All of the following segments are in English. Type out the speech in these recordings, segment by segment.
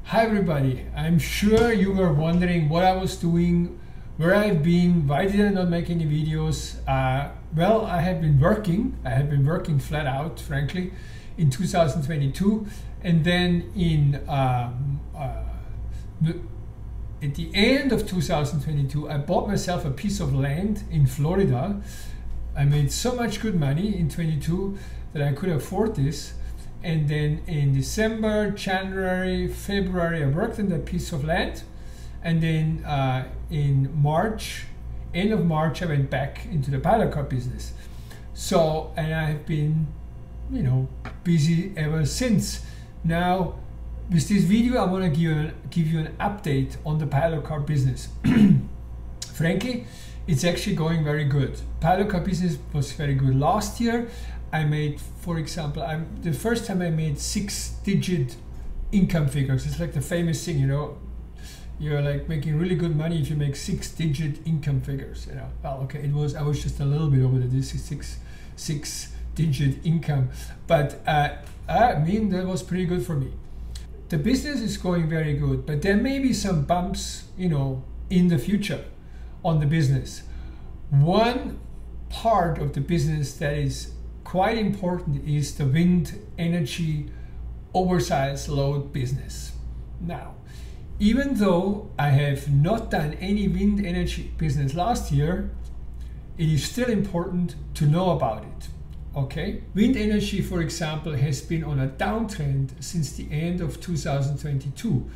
Hi everybody, I'm sure you were wondering what I was doing, where I've been, why did I not make any videos. Well, I have been working flat out, frankly, in 2022, and then at the end of 2022 I bought myself a piece of land in Florida. I made so much good money in 22 that I could afford this. And then in December, January, February, I worked on that piece of land. And then in March, end of March, I went back into the pilot car business. So, and I've been, busy ever since. Now, with this video, I want to give you an update on the pilot car business. Frankly, it's actually going very good. Pilot car business was very good last year. I made, for example, the first time I made 6-digit income figures. It's like the famous thing, you're like making really good money if you make 6-digit income figures. Well, okay, I was just a little bit over this 6-digit income, but I mean that was pretty good for me. The business is going very good, but there may be some bumps, in the future on the business. One part of the business that is quite important is the wind energy oversize load business. Now, even though I have not done any wind energy business last year, it is still important to know about it. Okay, wind energy, for example, has been on a downtrend since the end of 2022,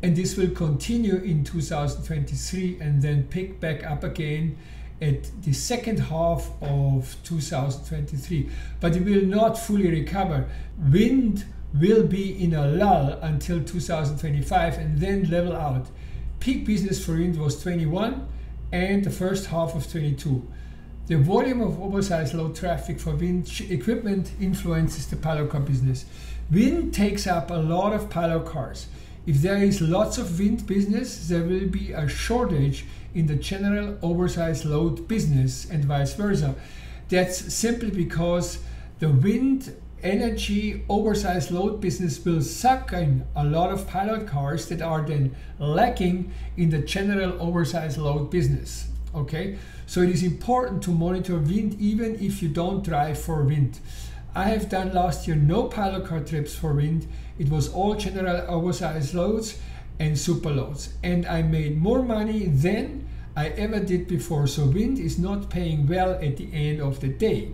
and this will continue in 2023 and then pick back up again at the second half of 2023, but it will not fully recover. Wind will be in a lull until 2025 and then level out. Peak business for wind was 21 and the first half of 22. The volume of oversized load traffic for wind equipment influences the pilot car business. Wind takes up a lot of pilot cars. If there is lots of wind business, there will be a shortage in the general oversized load business and vice versa. That's simply because the wind energy oversized load business will suck in a lot of pilot cars that are then lacking in the general oversized load business. Okay, so it is important to monitor wind even if you don't drive for wind. I have done last year no pilot car trips for wind. It was all general oversized loads and super loads, and I made more money than I ever did before. So wind is not paying well at the end of the day.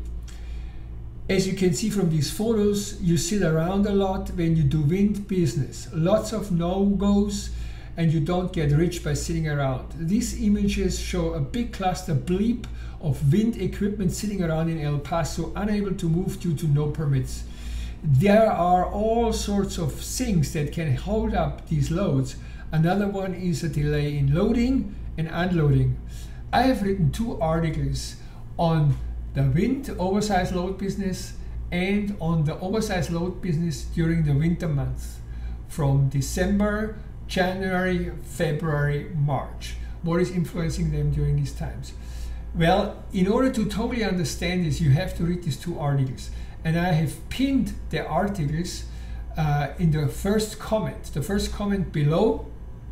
As you can see from these photos, you sit around a lot when you do wind business. Lots of no-goes, and you don't get rich by sitting around. These images show a big cluster bleep of wind equipment sitting around in El Paso, unable to move due to no permits. There are all sorts of things that can hold up these loads. Another one is a delay in loading and unloading. I have written 2 articles on the wind oversized load business and on the oversized load business during the winter months from December, January, February, March. What is influencing them during these times? Well, in order to totally understand this, you have to read these 2 articles. And I have pinned the articles in the first comment. The first comment below,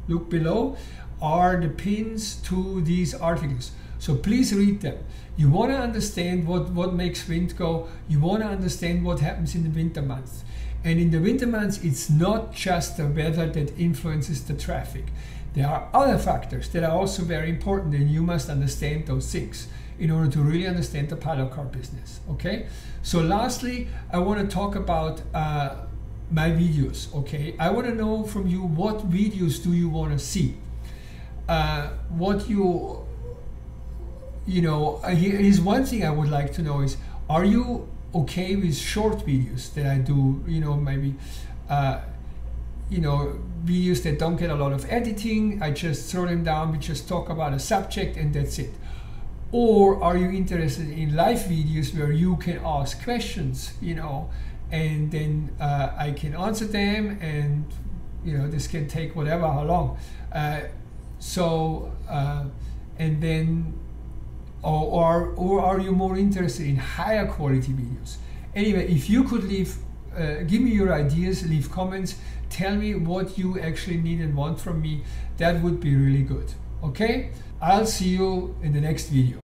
look below, are the pins to these articles. So please read them. You want to understand what makes wind go. You want to understand what happens in the winter months. And in the winter months, it's not just the weather that influences the traffic. There are other factors that are also very important, and you must understand those things in order to really understand the pilot car business. Okay? So lastly, I want to talk about my videos. Okay? I want to know from you, what videos do you want to see? Here's one thing I would like to know is, are you okay with short videos that I do, maybe videos that don't get a lot of editing? I just throw them down, we just talk about a subject and that's it. Or are you interested in live videos where you can ask questions, and then I can answer them, and this can take whatever, how long. And then or are you more interested in higher quality videos? Anyway, if you could leave, give me your ideas, leave comments. tell me what you actually need and want from me. That would be really good. Okay, I'll see you in the next video.